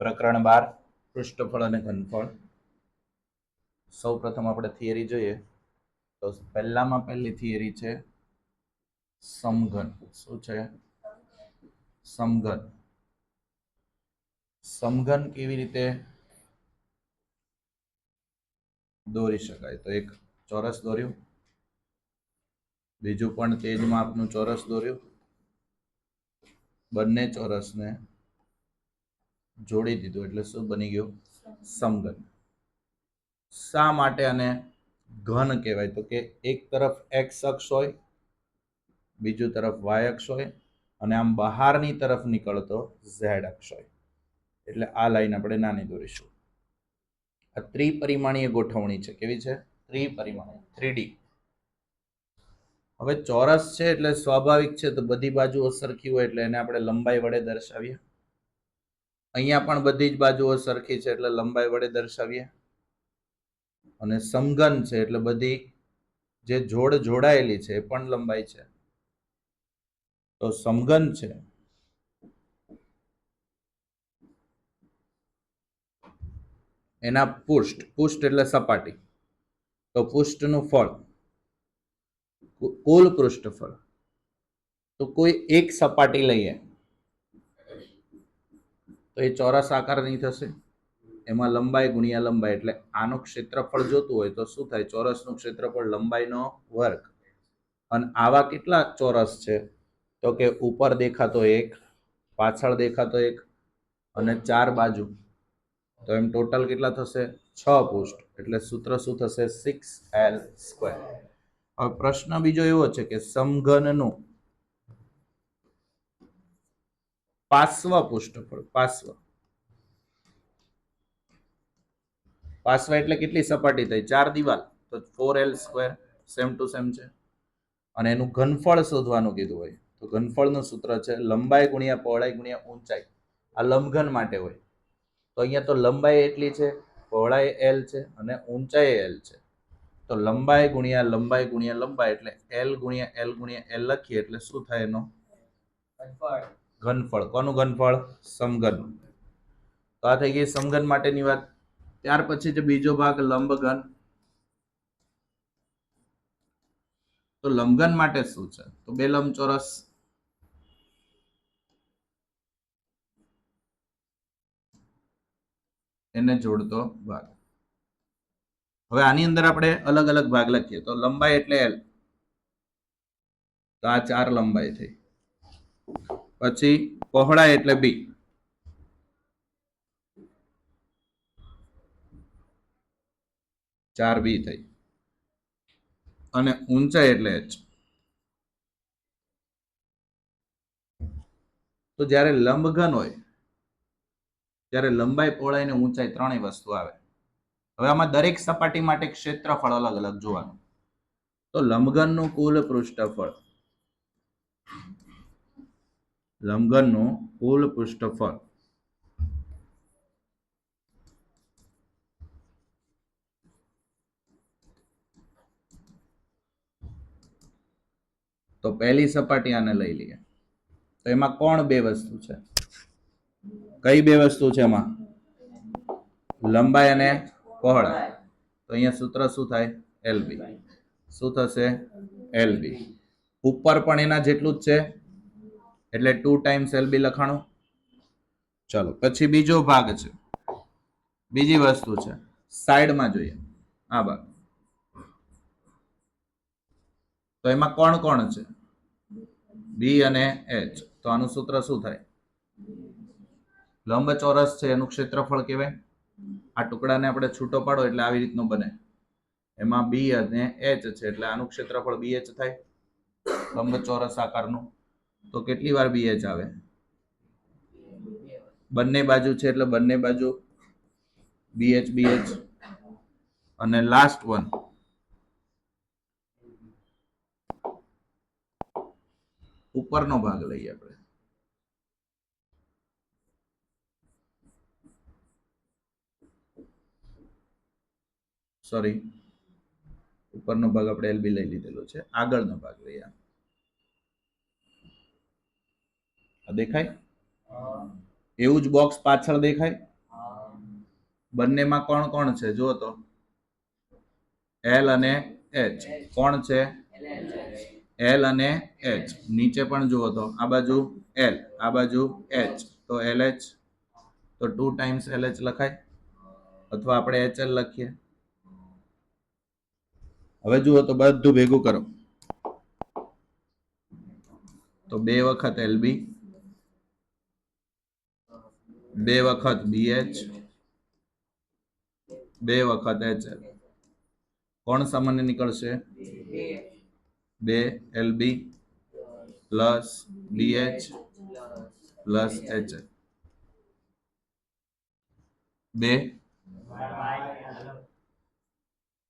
પ્રકરણ 12 પૃષ્ઠફળ અને ઘનફળ. સૌ પ્રથમ આપણે થિયરી જોઈએ તો પહેલામાં પહેલી થિયરી છે સમઘન. શું છે? સમઘન. સમઘન કેવી રીતે દોરી શકાય? તો એક ચોરસ દોર્યું, બીજું પણ તે જ માપનું ચોરસ દોર્યું, બંને ચોરસને જોડી દીધું એટલે શું બની ગયું? સમઘન. શા માટે આને ઘન કહેવાય? તો કે એક તરફ એક્સ અક્ષ હોય, બીજું તરફ વાય અક્ષ હોય, અને આમ બહારની તરફ નીકળતો ઝેડ અક્ષ હોય. એટલે આ લાઈન આપણે નાની દોરીશું. આ ત્રિપરિમાણીય ગોઠવણી છે. કેવી છે? ત્રિપરિમાણીય, 3D. હવે ચોરસ છે એટલે સ્વાભાવિક છે તો બધી બાજુઓ સરખી હોય એટલે એને આપણે લંબાઈ વડે દર્શાવીએ. અહીંયા પણ બધી જ બાજુઓ સરખી છે એટલે લંબાઈ વડે દર્શાવીએ. અને સમઘન છે એટલે બધી જે જોડ જોડાયેલી છે એ પણ લંબાઈ છે. તો સમઘન છે એના પૃષ્ઠ એટલે સપાટી, તો પૃષ્ઠનું ફળ, કુલ પૃષ્ઠફળ. તો કોઈ એક સપાટી લઈએ તો એ ચોરસ આકારની થશે. એમાં લંબાઈ ગુણ્યા લંબાઈ એટલે આનું ક્ષેત્રફળ જોતું હોય તો શું થાય? ચોરસનું ક્ષેત્રફળ લંબાઈનો વર્ગ. અને આવા કેટલા ચોરસ છે? તો કે ઉપર દેખાતો એક, પાછળ દેખાતો એક, અને 4 બાજુ. તો એમ ટોટલ કેટલા થશે? 6 પૃષ્ઠ. એટલે સૂત્ર શું થશે? 6l². હવે પ્રશ્ન બીજો એવો છે કે સમઘનનું પાર્શ્વ પૃષ્ઠફળ. પાર્શ્વ એટલે કેટલી સપાટી થઈ? 4 દિવાલ. તો 4l². સેમ ટુ સેમ છે. અને એનું ઘનફળ શોધવાનું કીધું હોય તો ઘનફળનું સૂત્ર છે લંબાઈ ગુણ્યા પહોળાઈ ગુણ્યા ઊંચાઈ. આ લંબઘન માટે હોય. તો અહીંયા તો લંબાઈ એટલી છે, પહોળાઈ l છે અને ઊંચાઈ l છે. તો લંબાઈ ગુણ્યા લંબાઈ ગુણ્યા લંબાઈ એટલે l ગુણ્યા l ગુણ્યા l લખીએ એટલે શું થાય? એનો ઘનફળ. કોનું ઘનફળ? સમઘન. તો આ થઈ ગઈ સમઘન માટેની વાત. ત્યાર પછી જે બીજો ભાગ લંબઘન. તો લંબઘન માટે શું છે? તો બે લંબચોરસ, એને જોડતો ભાગ. હવે આની અંદર આપણે અલગ અલગ ભાગ લખીએ તો લંબાઈ એટલે l, તો આ 4 લંબાઈ થઈ. પછી પહોળાઈ એટલે b, 4b થઈ. અને ઊંચાઈ એટલે h. તો જ્યારે લંબઘન હોય ત્યારે લંબાઈ, પહોળાઈ અને ઊંચાઈ ત્રણેય વસ્તુ આવે. હવે આમાં દરેક સપાટી માટે ક્ષેત્રફળ અલગ અલગ જોવાનું. તો લંબઘનનું કુલ પૃષ્ઠફળ, લંબઘનનું કુલ પૃષ્ઠફળ તો પહેલી સપાટી આને લઈ લઈએ. તો એમાં કોણ બે વસ્તુ છે? કઈ બે વસ્તુ છે એમાં? લંબાઈ અને પહોળાઈ. તો અહીંયા સૂત્ર શું થાય? LB. શું થશે? LB. ઉપર પણ એના જેટલું જ છે એટલે 2 ટાઈમ્સ LB લખાણું. ચલો પછી બીજો ભાગ છે, બીજી વસ્તુ છે. સાઈડમાં જોઈએ આ ભાગ. તો એમાં કોણ કોણ છે? B અને H. તો આનું સૂત્ર શું થાય? લંબચોરસ છે એનું ક્ષેત્રફળ કહેવાય. આ ટુકડાને આપણે છૂટો પાડો એટલે આવી રીતનું બને. એમાં B અને H છે એટલે આનું ક્ષેત્રફળ BH થાય લંબચોરસ આકારનું. તો કેટલી વાર BH આવે? બંને બાજુ છે એટલે બંને બાજુ BH BH. અને લાસ્ટ વન ઉપરનો ભાગ લઈએ આપણે. સોરી, ઉપરનો ભાગ આપણે LB લઈ લીધેલો છે. આગળનો ભાગ લઈએ. દેખાય? એવું જ બોક્સ પાછળ દેખાય? બંનેમાં કોણ કોણ છે જુઓ તો, એલ અને એચ. કોણ છે? એલ અને એચ. નીચે પણ જુઓ તો આ બાજુ એલ, આ બાજુ એચ, તો એલ એચ, તો 2 ટાઈમ્સ એલ એચ લખાય, અથવા આપણે એચ એલ લખીએ. હવે જુઓ તો બધું ભેગું કરો તો 2 વખત એલબી, 2 વખત બીએચ, 2 વખત એચએલ. કોણ સામાન્ય નીકળશે? 2 LB plus BH plus HL. 2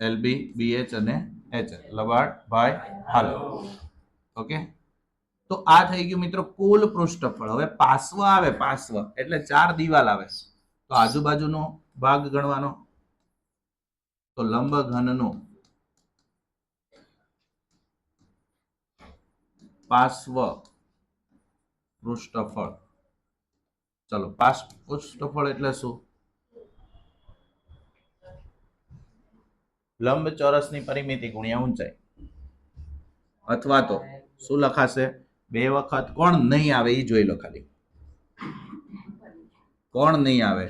LB BH અને એચએલ. લબાડ ભાઈ હાલો. ઓકે, તો આ થઈ ગયું મિત્રો કુલ પૃષ્ઠફળ. હવે પાર્શ્વ આવે, પાર્શ્વ એટલે 4 દિવાલ આવે, તો આજુબાજુનો ભાગ ગણવાનો. તો લંબઘનનું પાર્શ્વ પૃષ્ઠફળ. ચલો, પાર્શ્વ પૃષ્ઠફળ એટલે શું? લંબચોરસની પરિમિતિ ગુણ્યા ઊંચાઈ. અથવા તો શું લખાશે? 2 વખત કોણ નહીં આવે એ જોઈ લો ખાલી. કોણ નહીં આવે?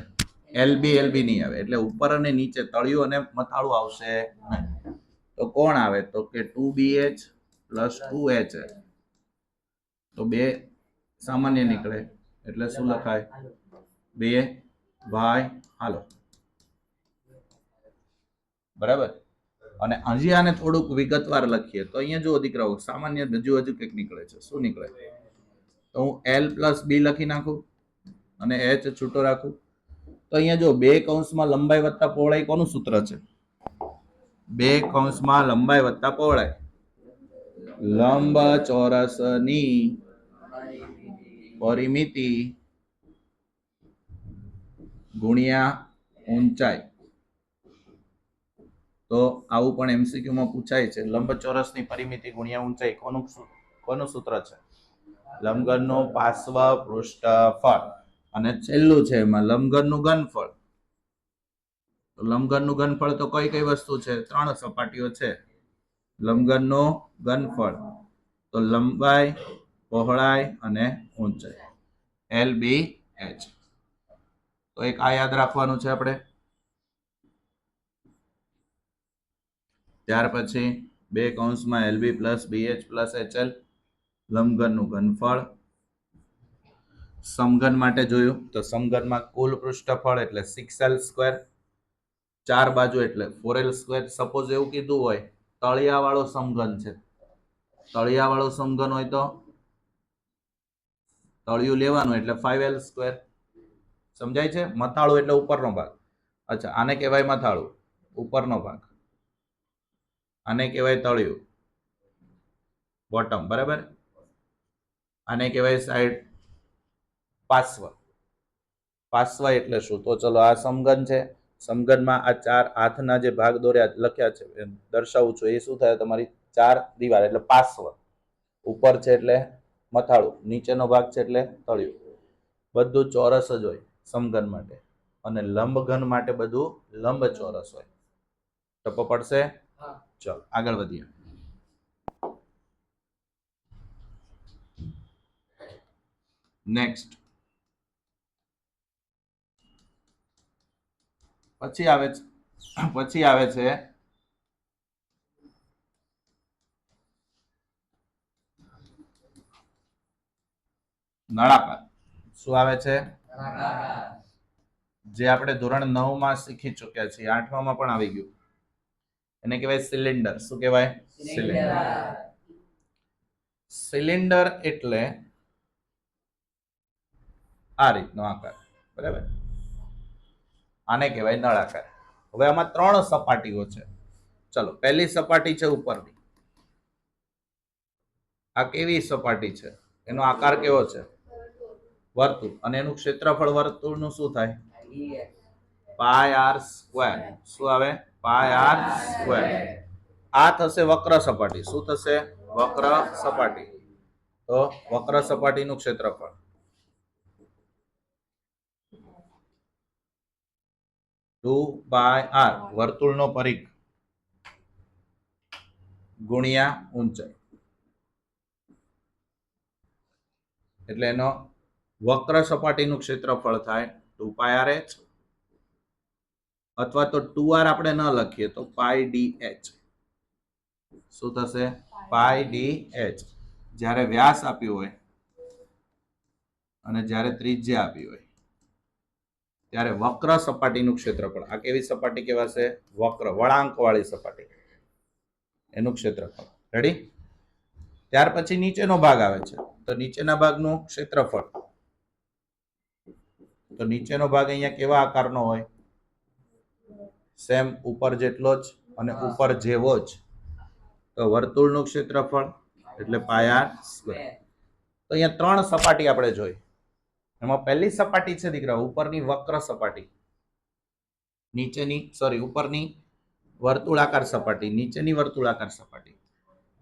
એલબી એલબી નહીં આવે, એટલે ઉપર અને નીચે તળિયું અને મથાળું આવશે નહીં. તો કોણ આવે? તો કે 2BH પ્લસ 2HL. તો 2 સામાન્ય નીકળે, એટલે શું લખાય? 2 ભાઈ હાલો. બરાબર. અને હજી આને થોડુંક વિગતવાર લખીએ તો અહીંયા જુઓ દીકરાઓ, સામાન્ય હજુ કંઈક નીકળે છે. શું નીકળે? તો હું એલ પ્લસ બી લખી નાખું અને એચ છૂટો રાખું. તો અહીંયા જો 2 કૌંસમાં લંબાઈ વત્તા પહોળાઈ કોનું સૂત્ર છે? 2 કૌંસમાં લંબાઈ વત્તા પહોળાઈ. લંબચોરસની પરિમિતિ ગુણ્યા ઊંચાઈ. તો આવું પણ એમસીક્યુ માં પૂછાય છે. લંબચોરસની પરિમિતિ ગુણ્યા ઊંચાઈ કોનું સૂત્ર છે? લંબઘનનું પાર્શ્વ પૃષ્ઠફળ. અને છેલ્લું છે એમાં લંબઘનનું ઘનફળ. તો લંબઘનનું ઘનફળ તો કઈ કઈ વસ્તુ છે? 3 સપાટીઓ છે. લંબઘનનું ઘનફળ તો લંબાઈ, પહોળાઈ અને ઊંચાઈ, એલ બી એચ. તો એક આ યાદ રાખવાનું છે આપણે. ત્યાર પછી 2 કૌંસમાં LB plus BH plus HL, લંબઘનનું ઘનફળ. સમઘન માટે જોયું તો સમઘનમાં કુલ પૃષ્ઠફળ એટલે 6l સ્ક્વેર, 4 બાજુ એટલે 4l સ્ક્વેર. સપોઝ એવું કીધું હોય તળિયાવાળો સમઘન છે, તળિયાવાળો સમઘન હોય તો તળિયું લેવાનું એટલે 5l સ્ક્વેર. સમજાય છે? મથાળું એટલે ઉપરનો ભાગ. અચ્છા, આને કહેવાય મથાળું, ઉપરનો ભાગ. આને કહેવાય તળિયું, બોટમ. બરાબર. આને કહેવાય સાઈડ, પાર્શ્વ. પાર્શ્વ એટલે શું? તો ચલો, આ સમઘન છે. સમઘનમાં આ 4 હાથના જે ભાગ દોર્યા લખ્યા છે દર્શાવું છું, એ શું થાય? તમારી 4 દિવાલ એટલે પાર્શ્વ. ઉપર છે એટલે મથાળું, નીચેનો ભાગ છે એટલે તળિયું. બધું ચોરસ જ હોય સમઘન માટે, અને લંબઘન માટે બધું લંબચોરસ હોય. ટપ્પો પડશે? ચલો આગળ વધીએ. નેક્સ્ટ પછી આવે છે નળાકાર. શું આવે છે? જે આપણે ધોરણ 9 માં શીખી ચૂક્યા છીએ, 8મા માં પણ આવી ગયું. એને કહેવાય સિલિન્ડર. શું કહેવાય? સિલિન્ડર. સિલિન્ડર એટલે આ રીતનો આકાર. બરાબર. આને કહેવાય નળાકાર. હવે આમાં 3 સપાટીઓ છે. ચલો, પહેલી સપાટી છે ઉપરની. આ કેવી સપાટી છે? એનો આકાર કેવો છે? વર્તુળ. અને એનું ક્ષેત્રફળ વર્તુળનું શું થાય? Pi R square. શું આવે? Pi R square. આ થશે વક્ર સપાટી. શું થશે? વક્ર સપાટી. તો વક્ર સપાટીનું ક્ષેત્રફળ 2πr વર્તુળનો પરિઘ ગુણ્યા ઊંચાઈ, એટલે એનો વક્ર સપાટીનું ક્ષેત્રફળ થાય 2πrh, અથવા તો 2r આપણે ન લખીએ તો πdh. શું થશે? πdh. જ્યારે વ્યાસ આપ્યું હોય અને જ્યારે ત્રિજ્યા આપી હોય ત્યારે વક્ર સપાટીનું ક્ષેત્રફળ, આ કેવી સપાટી કહેવાશે? વક્ર, વળાંક વાળી સપાટી, એનું ક્ષેત્રફળ. રેડી? ત્યાર પછી નીચેનો ભાગ આવે છે, તો નીચેના ભાગનું ક્ષેત્રફળ, તો નીચેનો ભાગ અહીંયા કેવા આકારનો હોય? સેમ ઉપર જેટલો જ અને ઉપર જેવો જ. તો વર્તુળનું ક્ષેત્રફળ એટલે πr². તો અહીંયા 3 સપાટી આપણે જોઈ. એમાં પહેલી સપાટી છે દીકરા ઉપરની વક્ર સપાટી, ઉપરની વર્તુળાકાર સપાટી, નીચેની વર્તુળાકાર સપાટી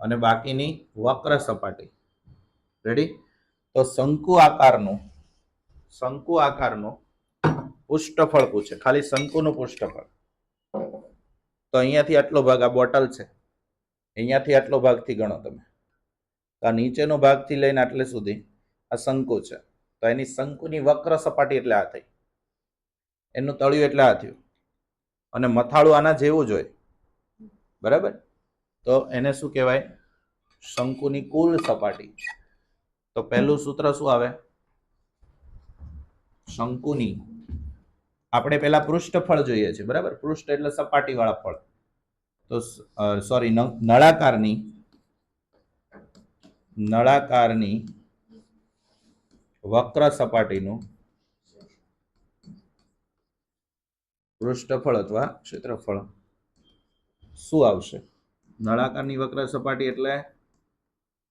અને બાકીની વક્ર સપાટી. રેડી? તો શંકુ આકારનું પૃષ્ઠફળ પૂછે, ખાલી શંકુનું પૃષ્ઠફળ. તો અહીંયાથી આટલો ભાગ, આ બોટલ છે, અહીંયાથી આટલો ભાગથી ગણો તમે. આ નીચેનો ભાગથી લઈને આટલે સુધી આ શંકુ છે, તો એની શંકુની વક્ર સપાટી એટલે આ થઈ, એનું તળિયું એટલે આ થયું, અને મથાળું આના જેવું જ હોય. બરાબર? તો એને શું કહેવાય? શંકુની કુલ સપાટી. તો પહેલું સૂત્ર શું આવે? શંકુની, આપણે પેલા પૃષ્ઠફળ જોઈએ છે. બરાબર? પૃષ્ઠ એટલે સપાટી વાળા ફળ. તો નળાકારની વક્ર સપાટીનું પૃષ્ઠફળ અથવા ક્ષેત્રફળ શું આવશે? નળાકારની વક્ર સપાટી એટલે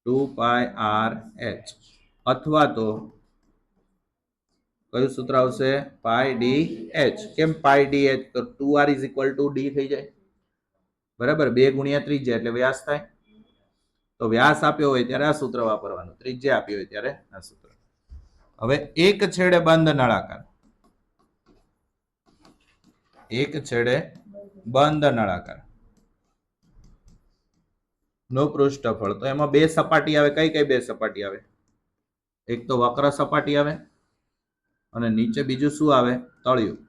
2πrh, અથવા તો કયું સૂત્ર આવશે? πdh. કેમ πdh? તો 2r = d થઈ જાય. બરાબર? 2 ગુણ્યા ત્રિજ્યા એટલે વ્યાસ થાય. તો વ્યાસ આપ્યો હોય ત્યારે આ સૂત્ર વાપરવાનું, ત્રિજ્યા આપી હોય ત્યારે આ સૂત્ર. હવે એક છેડે બંધ નળાકાર નું પૃષ્ઠફળ, તો એમાં 2 સપાટી આવે. કઈ 2 સપાટી આવે? એક તો વક્ર સપાટી આવે અને નીચે બીજું શું આવે? તળિયું.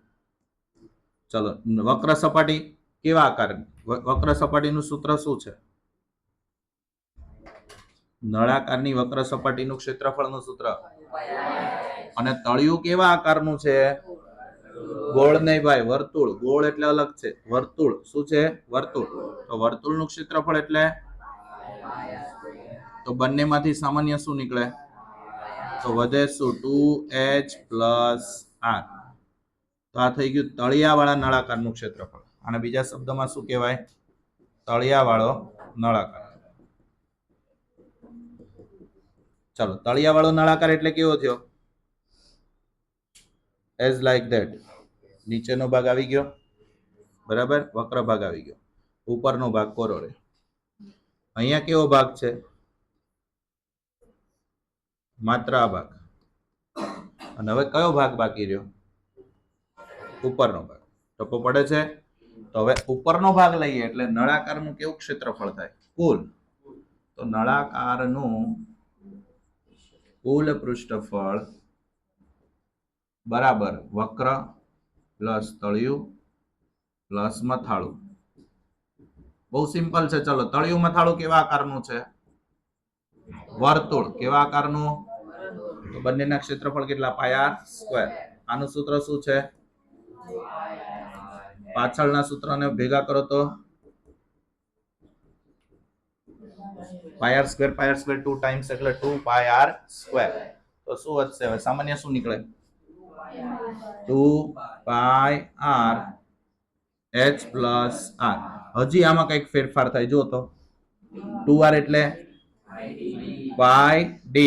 ચલો, વક્ર સપાટી કેવા આકારની? વક્ર સપાટીનું સૂત્ર શું છે? નળાકારની વક્ર સપાટીનું ક્ષેત્રફળનું સૂત્ર. અને તળિયું કેવા આકારનું છે? ગોળ નહીં ભાઈ, વર્તુળ. ગોળ એટલે અલગ છે, વર્તુળ. શું છે? વર્તુળ. તો વર્તુળનું ક્ષેત્રફળ એટલે, તો બંનેમાંથી સામાન્ય શું નીકળે? તો વધે શું? 2h + r. તો આ થઈ ગયું તળિયાવાળા નળાકારનું ક્ષેત્રફળ. અને બીજા શબ્દમાં શું કહેવાય? તળિયાવાળો નળાકાર. ચલો, તળિયાવાળો નળાકાર એટલે કેવો થયો? As like that. નીચેનો ભાગ આવી ગયો, બરાબર? વક્ર ભાગ આવી ગયો, ઉપરનો ભાગ કોરો રહે. અહીંયા કેવો ભાગ છે? માત્ર આ ભાગ. અને હવે કયો ભાગ બાકી રહ્યો? ઉપરનો ભાગ. ટપ્પો પડે છે? તો હવે ઉપરનો ભાગ લઈએ એટલે નળાકારનું કેવું ક્ષેત્રફળ થાય? કુલ. તો નળાકારનું કુલ પૃષ્ઠફળ બરાબર વક્ર પ્લસ તળિયું પ્લસ મથાળું. બહુ સિમ્પલ છે. ચલો, તળિયું મથાળું કેવા આકારનું છે? વર્તુળ. કેવા આકારનું? તો બંનેના ક્ષેત્રફળ કેટલા? πr². આનું સૂત્ર શું છે? પાછળના સૂત્રને ભેગા કરો તો πr² 2 ટાઈમ્સ એટલે 2πr². તો શું વધશે? હવે સામાન્ય શું નીકળે? 2πrh + r. હજી આમાં કંઈક ફેરફાર થાય, જો તો 2r એટલે πdh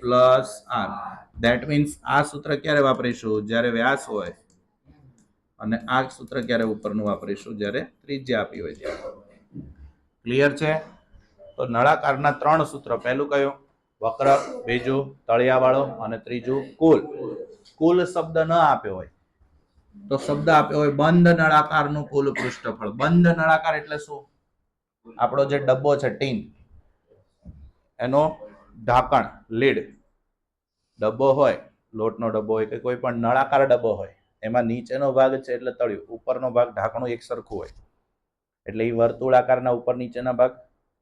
+ r. ધેટ મીન્સ આ સૂત્ર ક્યારે વાપરીશું? જ્યારે વ્યાસ હોય. અને આ સૂત્ર ક્યારે ઉપરનું વાપરીશું? જ્યારે ત્રિજ્યા આપી હોય ત્યારે. ક્લિયર છે? તો નળાકારના 3 સૂત્ર. પહેલું કયું? વક્ર. બીજું તળિયાવાળો. અને ત્રીજું કુલ. કુલ શબ્દ ન આપ્યો હોય તો શબ્દ આપ્યો હોય બંધ નળાકારનું કુલ પૃષ્ઠફળ. બંધ નળાકાર એટલે શું? આપણો જે ડબ્બો છે ટીન, એનો ઢાંકણ લીડ ડબ્બો હોય, લોટનો ડબ્બો હોય કે કોઈ પણ નળાકાર ડબ્બો હોય, એમાં નીચેનો ભાગ છે એટલે તળિયું, ઉપરનો ભાગ ઢાંકણું એક સરખું હોય એટલે એ વર્તુળાકારના ઉપર નીચેના ભાગ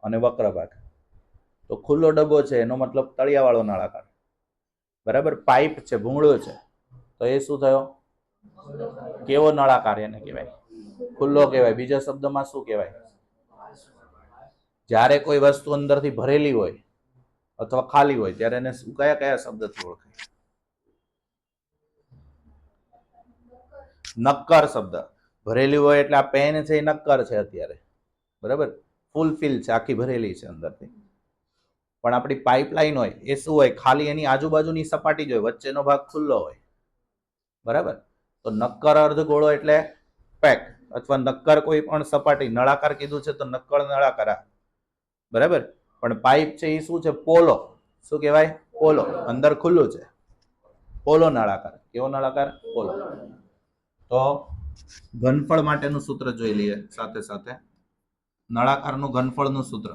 અને વક્ર ભાગ. તો ખુલ્લો ડબ્બો છે એનો મતલબ તળિયાવાળો નળાકાર. બરાબર. પાઇપ છે, ભૂંગળો છે, તો એ શું થયો? કેવો નળાકાર એને કહેવાય? ખુલ્લો કહેવાય. બીજા શબ્દમાં શું કહેવાય? જ્યારે કોઈ વસ્તુ અંદરથી ભરેલી હોય અથવા ખાલી હોય ત્યારે એને કયા કયા શબ્દથી ઓળખાય? નક્કર શબ્દ. ભરેલી હોય એટલે આ પેન છે એ નક્કર છે અત્યારે, બરાબર, ફૂલફિલ છે, આખી ભરેલી છે અંદરથી. પણ આપણી પાઇપલાઇન હોય એ શું હોય? ખાલી એની આજુબાજુની સપાટી જ હોય, વચ્ચેનો ભાગ ખુલ્લો હોય, બરાબર. તો નક્કર અર્ધગોળો એટલે પેક અથવા નક્કર કોઈ પણ સપાટી. નળાકાર કીધું છે તો નક્કર નળાકાર, બરાબર. પણ પાઇપ છે એ શું છે? પોલો. શું કહેવાય? પોલો. અંદર ખુલ્લું છે, પોલો નળાકાર. કેવો નળાકાર? પોલો. તો ઘનફળ માટેનું સૂત્ર જોઈ લઈએ સાથે સાથે. નળાકારનું ઘનફળનું સૂત્ર.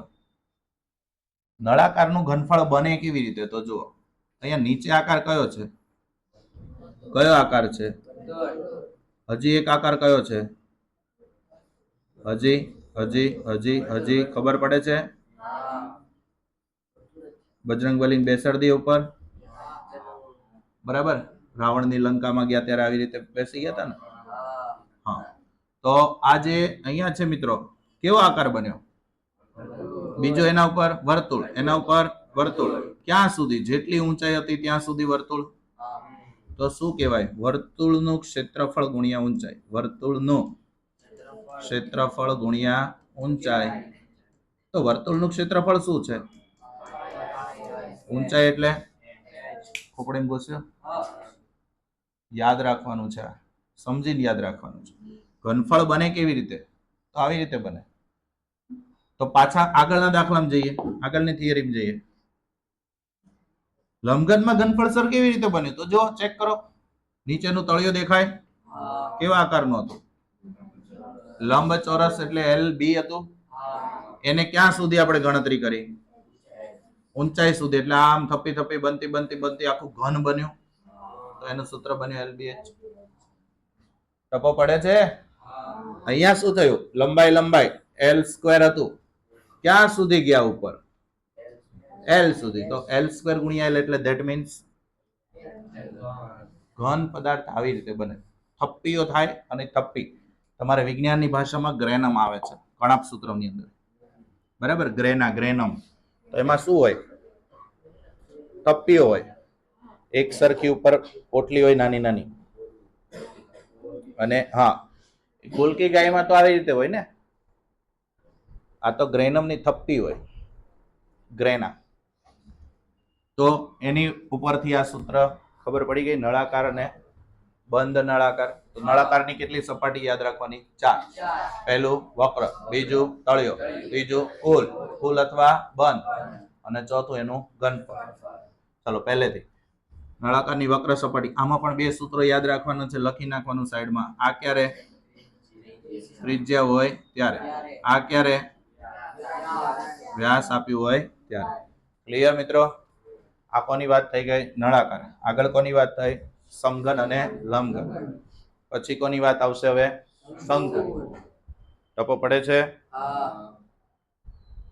નળાકારનું ઘનફળ બને કેવી રીતે? તો જુઓ, અહીંયા નીચે આકાર કયો છે? કયો આકાર છે? હજી એક આકાર કયો છે? હજી હજી હજી હજી ખબર પડે છે? બજરંગબલી બેસરદી ઉપર, બરાબર. રાવણની લંકામાં ગયા ત્યારે આવી રીતે બેસી ગયા હતા ને. હા. તો આ જે અહીંયા છે મિત્રો, કેવો આકાર બન્યો? બીજો એના ઉપર વર્તુળ, એના ઉપર વર્તુળ. ક્યાં સુધી? જેટલી ઊંચાઈ હતી ત્યાં સુધી વર્તુળ. તો શું કહેવાય? વર્તુળનું ક્ષેત્રફળ ગુણ્યા ઊંચાઈ. વર્તુળનું ક્ષેત્રફળ ગુણ્યા ઊંચાઈ. તો વર્તુળનું ક્ષેત્રફળ શું છે? ઊંચાઈ એટલે ખોપડીને પૂછ્યો, યાદ રાખવાનું છે, સમજીને યાદ રાખવાનું છે. ઘનફળ બને કેવી રીતે? તો આવી રીતે બને. તો પાછા આગળના દાખલામાં જઈએ, આગળની થિયરીમાં જઈએ. લંબઘનમાં ઘનફળ સર કેવી રીતે બને? તો જો ચેક કરો, નીચેનું તળિયો દેખાય? કેવા આકારનું હતું? લંબ ચોરસ એટલે LB હતું. એને ક્યાં સુધી આપણે ગણતરી કરી? ઊંચાઈ સુધી. એટલે આમ થપી થપી બનતી બનતી બનતી આખું ઘન બન્યું, તો એનું સૂત્ર બન્યું LBH. ટપો પડે છે? અહીંયા શું થયું? લંબાઈ લંબાઈ L² હતું, ક્યાં સુધી ગયા? ઉપર L સુધી. તો L² ગુણ્યા L એટલે ધેટ મીન્સ ઘન પદાર્થ આવી રીતે બને. થપ્પીઓ થાય અને થપ્પી તમારે વિજ્ઞાનની ભાષામાં ગ્રેનમ આવે છે કણાપ સૂત્રની અંદર, બરાબર. ગ્રેનમ. તો એમાં શું હોય? થપ્પીઓ હોય, એક સરખી ઉપર પોટલી હોય નાની નાની. અને હા, ગોલકી ગાયમાં તો આવી રીતે હોય ને. આ તો ગ્રેનમની થપ્પી હોય, ગ્રેના. તો એની ઉપરથી આ સૂત્ર ખબર પડી ગઈ. નળાકાર અને બંધ નળાકાર. તો નળાકારની કેટલી સપાટી યાદ રાખવાની? 4. પહેલું વક્ર, બીજું તળિયો, ત્રીજું ખુલ અથવા બંધ, અને ચોથું એનું ઘનફળ. ચલો પહેલેથી નળાકારની વક્ર સપાટી. આમાં પણ 2 સૂત્રો યાદ રાખવાના છે, લખી નાખવાનું સાઈડમાં. આ ક્યારે? ત્રિજ્યા હોય ત્યારે. આ ક્યારે? વ્યાસ આપ્યું હોય ત્યારે. ક્લિયર મિત્રો? આ કોની વાત થઈ ગઈ? નળાકાર. આગળ કોની વાત થઈ? સમઘન અને લંબઘન. પછી કોની વાત આવશે હવે? શંકુ. ટપો પડે છે?